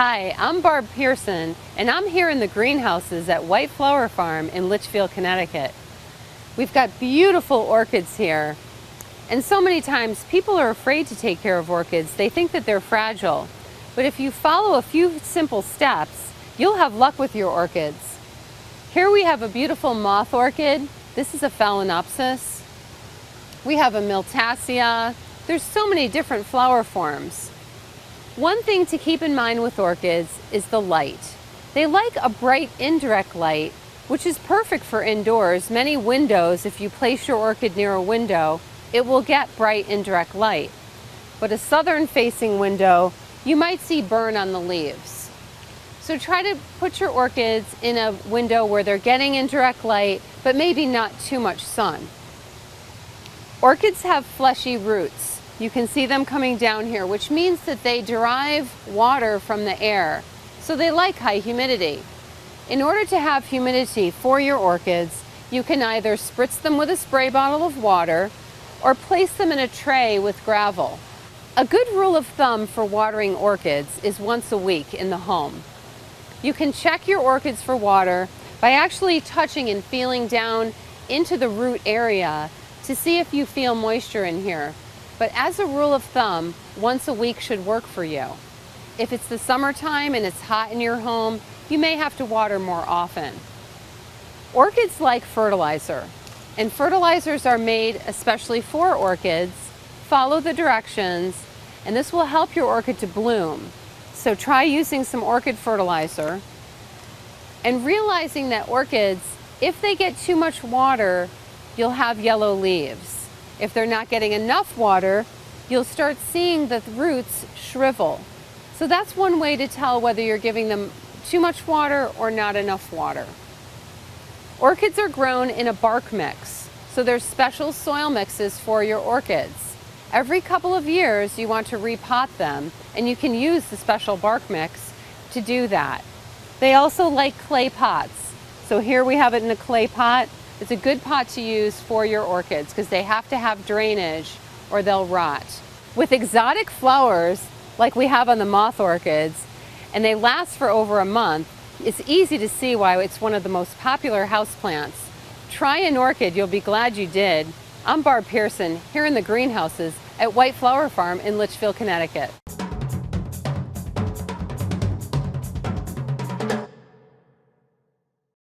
Hi, I'm Barb Pearson, and I'm here in the greenhouses at White Flower Farm in Litchfield, Connecticut. We've got beautiful orchids here, and so many times people are afraid to take care of orchids. They think that they're fragile, but if you follow a few simple steps, you'll have luck with your orchids. Here we have a beautiful moth orchid. This is a Phalaenopsis. We have a Miltassia. There's so many different flower forms. One thing to keep in mind with orchids is the light. They like a bright indirect light, which is perfect for indoors. Many windows, if you place your orchid near a window, it will get bright indirect light. But a southern facing window, you might see burn on the leaves. So try to put your orchids in a window where they're getting indirect light, but maybe not too much sun. Orchids have fleshy roots. You can see them coming down here, which means that they derive water from the air. So they like high humidity. In order to have humidity for your orchids, you can either spritz them with a spray bottle of water or place them in a tray with gravel. A good rule of thumb for watering orchids is once a week in the home. You can check your orchids for water by actually touching and feeling down into the root area to see if you feel moisture in here. But as a rule of thumb, once a week should work for you. If it's the summertime and it's hot in your home, you may have to water more often. Orchids like fertilizer, and fertilizers are made especially for orchids. Follow the directions, and this will help your orchid to bloom. So try using some orchid fertilizer, and realizing that orchids, if they get too much water, you'll have yellow leaves. If they're not getting enough water, you'll start seeing the roots shrivel. So that's one way to tell whether you're giving them too much water or not enough water. Orchids are grown in a bark mix, so there's special soil mixes for your orchids. Every couple of years you want to repot them, and you can use the special bark mix to do that. They also like clay pots. So here we have it in a clay pot. It's a good pot to use for your orchids because they have to have drainage or they'll rot. With exotic flowers like we have on the moth orchids, and they last for over a month, it's easy to see why it's one of the most popular houseplants. Try an orchid, you'll be glad you did. I'm Barb Pearson, here in the greenhouses at White Flower Farm in Litchfield, Connecticut.